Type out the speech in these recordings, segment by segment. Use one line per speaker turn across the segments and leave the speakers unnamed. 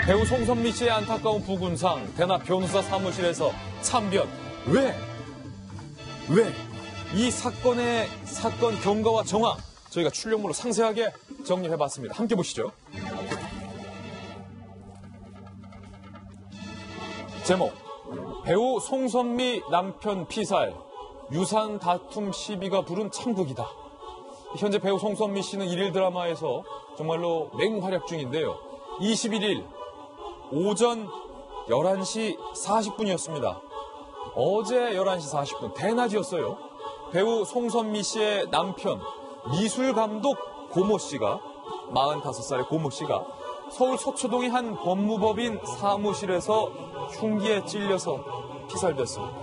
배우 송선미 씨의 안타까운 부군상, 대납 변호사 사무실에서 참변. 왜? 이 사건 경과와 정황, 저희가 출력물로 상세하게 정리해봤습니다. 함께 보시죠. 제목, 배우 송선미 남편 피살, 유산 다툼 시비가 부른 참극이다. 현재 배우 송선미 씨는 일일 드라마에서 정말로 맹활약 중인데요. 21일 오전 11시 40분이었습니다. 어제 11시 40분, 대낮이었어요. 배우 송선미 씨의 남편, 미술감독 고모 씨가, 45살의 고모 씨가 서울 서초동의 한 법무법인 사무실에서 흉기에 찔려서 피살됐습니다.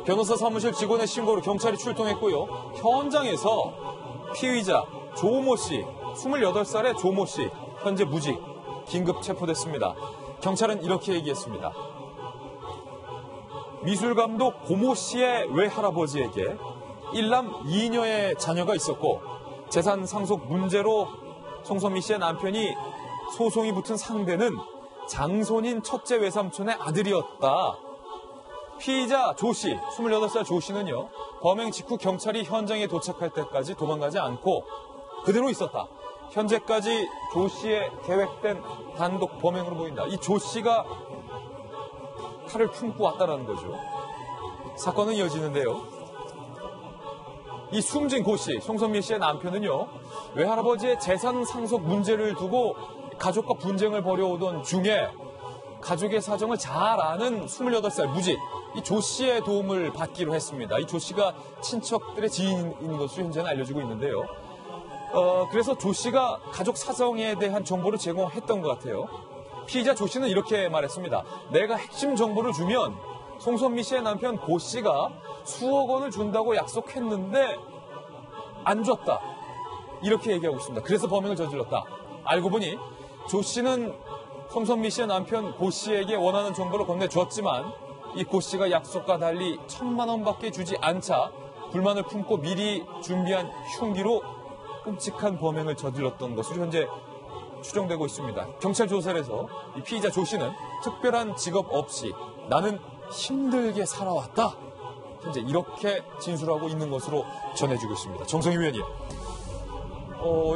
변호사 사무실 직원의 신고로 경찰이 출동했고요. 현장에서 피의자 조모 씨, 28살의 조모 씨, 현재 무직, 긴급 체포됐습니다. 경찰은 이렇게 얘기했습니다. 미술감독 고모 씨의 외할아버지에게 1남 2녀의 자녀가 있었고 재산 상속 문제로 송선미 씨의 남편이 소송이 붙은 상대는 장손인 첫째 외삼촌의 아들이었다. 피의자 조 씨, 28살 조 씨는요, 범행 직후 경찰이 현장에 도착할 때까지 도망가지 않고 그대로 있었다. 현재까지 조 씨의 계획된 단독 범행으로 보인다. 이 조 씨가 칼을 품고 왔다는 거죠. 사건은 이어지는데요. 이 숨진 고 씨, 송선미 씨의 남편은요, 외할아버지의 재산 상속 문제를 두고 가족과 분쟁을 벌여오던 중에 가족의 사정을 잘 아는 28살 무직, 이 조 씨의 도움을 받기로 했습니다. 이 조 씨가 친척들의 지인인 것으로 현재는 알려지고 있는데요. 그래서 조 씨가 가족 사정에 대한 정보를 제공했던 것 같아요. 피의자 조 씨는 이렇게 말했습니다. 내가 핵심 정보를 주면 송선미 씨의 남편 고 씨가 수억 원을 준다고 약속했는데 안 줬다. 이렇게 얘기하고 있습니다. 그래서 범행을 저질렀다. 알고 보니 조 씨는 송선미 씨의 남편 고 씨에게 원하는 정보를 건네주었지만 이 고 씨가 약속과 달리 1,000만 원밖에 주지 않자 불만을 품고 미리 준비한 흉기로 끔찍한 범행을 저질렀던 것으로 현재 추정되고 있습니다. 경찰 조사에서 이 피의자 조 씨는 특별한 직업 없이 나는 힘들게 살아왔다. 현재 이렇게 진술하고 있는 것으로 전해지고 있습니다. 정성희 위원님,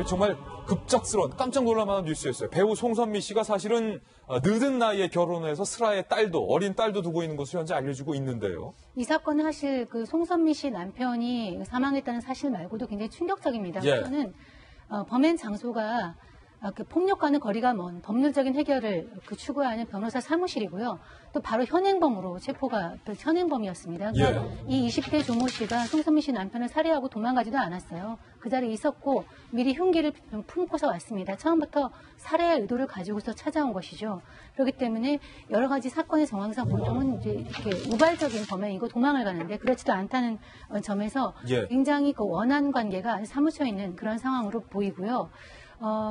정말 급작스러운 깜짝 놀랄만한 뉴스였어요. 배우 송선미 씨가 사실은 늦은 나이에 결혼해서 슬아의 어린 딸도 두고 있는 것으로 현재 알려지고 있는데요. 이
사건은 사실 그 송선미 씨 남편이 사망했다는 사실 말고도 굉장히 충격적입니다.
예.
우선은 범행 장소가 그 폭력과는 거리가 먼 법률적인 해결을 추구하는 변호사 사무실이고요. 또 바로 현행범이었습니다. 그러니까
예.
이 20대 조모 씨가 송선미 씨 남편을 살해하고 도망가지도 않았어요. 그 자리에 있었고 미리 흉기를 품고서 왔습니다. 처음부터 살해의 의도를 가지고서 찾아온 것이죠. 그렇기 때문에 여러 가지 사건의 정황상 보통은 이제 이렇게 우발적인 범행이고 도망을 가는데 그렇지도 않다는 점에서
예.
굉장히 그 원한 관계가 사무쳐 있는 그런 상황으로 보이고요.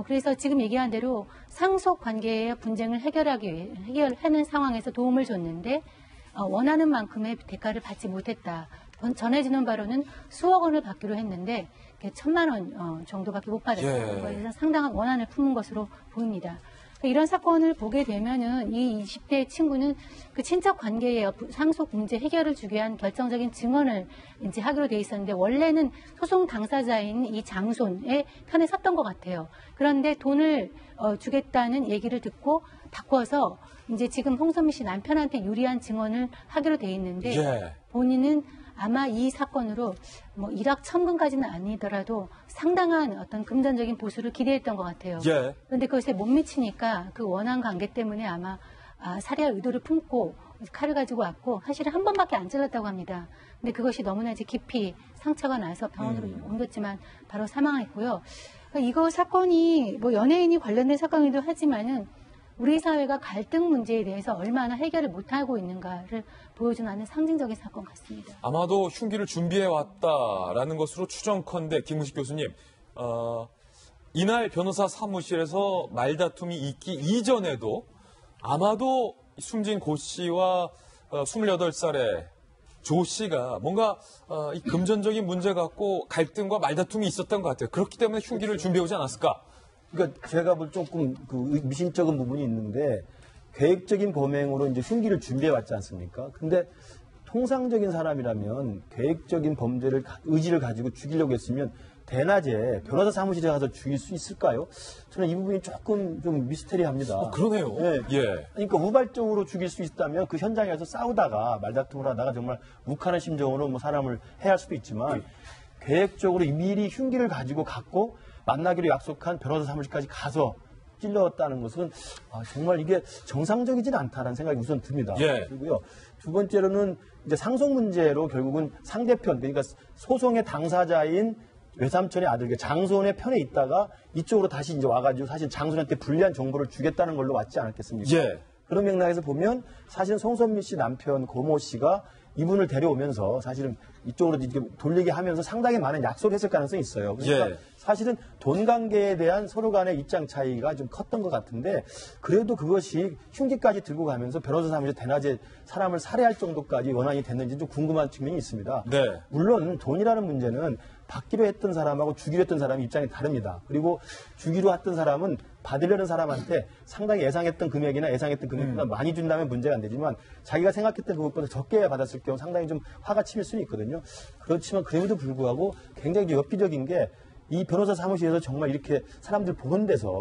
그래서 지금 얘기한 대로 상속 관계의 분쟁을 해결하는 상황에서 도움을 줬는데, 원하는 만큼의 대가를 받지 못했다. 전해지는 바로는 수억 원을 받기로 했는데, 1,000만 원 정도밖에 못 받았다.
예.
그래서 상당한 원한을 품은 것으로 보입니다. 이런 사건을 보게 되면은 이 20대 친구는 그 친척 관계의 상속 문제 해결을 주기 위한 결정적인 증언을 이제 하기로 돼 있었는데 원래는 소송 당사자인 이 장손의 편에 섰던 것 같아요. 그런데 돈을 주겠다는 얘기를 듣고 바꿔서 이제 지금 송선미 씨 남편한테 유리한 증언을 하기로 돼 있는데
예.
본인은 아마 이 사건으로 뭐 일확천금까지는 아니더라도 상당한 어떤 금전적인 보수를 기대했던 것 같아요.
예.
그런데 그것에 못 미치니까 그 원한 관계 때문에 아마 살해할 의도를 품고 칼을 가지고 왔고 사실은 한 번밖에 안 찔렀다고 합니다. 근데 그것이 너무나 이제 깊이 상처가 나서 병원으로 옮겼지만 바로 사망했고요. 이거 사건이 뭐 연예인이 관련된 사건이기도 하지만은 우리 사회가 갈등 문제에 대해서 얼마나 해결을 못하고 있는가를 보여주는 상징적인 사건 같습니다.
아마도 흉기를 준비해왔다라는 것으로 추정컨대 김은식 교수님, 이날 변호사 사무실에서 말다툼이 있기 이전에도 아마도 숨진 고 씨와 28살의 조 씨가 뭔가 이 금전적인 문제 갖고 갈등과 말다툼이 있었던 것 같아요. 그렇기 때문에 흉기를 준비해오지 않았을까?
그러니까 제가 볼 조금 그 미심쩍은 부분이 있는데 계획적인 범행으로 이제 흉기를 준비해 왔지 않습니까? 근데 통상적인 사람이라면 계획적인 범죄를 의지를 가지고 죽이려고 했으면 대낮에 변호사 사무실에 가서 죽일 수 있을까요? 저는 이 부분이 조금 좀 미스테리합니다.
그러네요.
예.
예.
그러니까 우발적으로 죽일 수 있다면 그 현장에서 싸우다가 말다툼을 하다가 정말 욱하는 심정으로 뭐 사람을 해할 수도 있지만 계획적으로 미리 흉기를 가지고 갔고 만나기로 약속한 변호사 사무실까지 가서 찔렀다는 것은 정말 이게 정상적이진 않다는 생각이 우선 듭니다.
예.
그리고요. 두 번째로는 이제 상속 문제로 결국은 상대편, 그러니까 소송의 당사자인 외삼촌의 아들, 장손의 편에 있다가 이쪽으로 다시 이제 와가지고 사실 장손한테 불리한 정보를 주겠다는 걸로 왔지 않았겠습니까?
예.
그런 맥락에서 보면 사실 송선미 씨 남편 고모 씨가 이분을 데려오면서 사실은 이쪽으로 이렇게 돌리게 하면서 상당히 많은 약속을 했을 가능성이 있어요. 그러니까
예.
사실은 돈 관계에 대한 서로 간의 입장 차이가 좀 컸던 것 같은데 그래도 그것이 흉기까지 들고 가면서 변호사 사무실 대낮에 사람을 살해할 정도까지 원한이 됐는지 좀 궁금한 측면이 있습니다.
네.
물론 돈이라는 문제는 받기로 했던 사람하고 주기로 했던 사람이 입장이 다릅니다. 그리고 주기로 했던 사람은 받으려는 사람한테 상당히 예상했던 금액이나 예상했던 금액보다 많이 준다면 문제가 안 되지만 자기가 생각했던 그것보다 적게 받았을 경우 상당히 좀 화가 치밀 수는 있거든요. 그렇지만 그럼에도 불구하고 굉장히 좀 엽기적인 게 이 변호사 사무실에서 정말 이렇게 사람들 보는 데서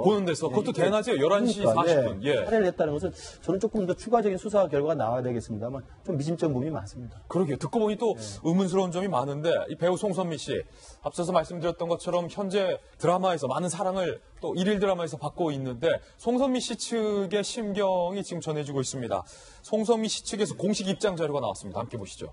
그것도 대낮에 11시 40분. 예.
살해를 했다는 것은 저는 조금 더 추가적인 수사 결과가 나와야 되겠습니다만 좀 미심쩍은 부분이 많습니다.
그러게요. 듣고 보니 또 의문스러운 점이 많은데 이 배우 송선미 씨 앞서서 말씀드렸던 것처럼 현재 드라마에서 많은 사랑을 또 일일 드라마에서 받고 있는데 송선미 씨 측의 심경이 지금 전해지고 있습니다. 송선미 씨 측에서 공식 입장 자료가 나왔습니다. 함께 보시죠.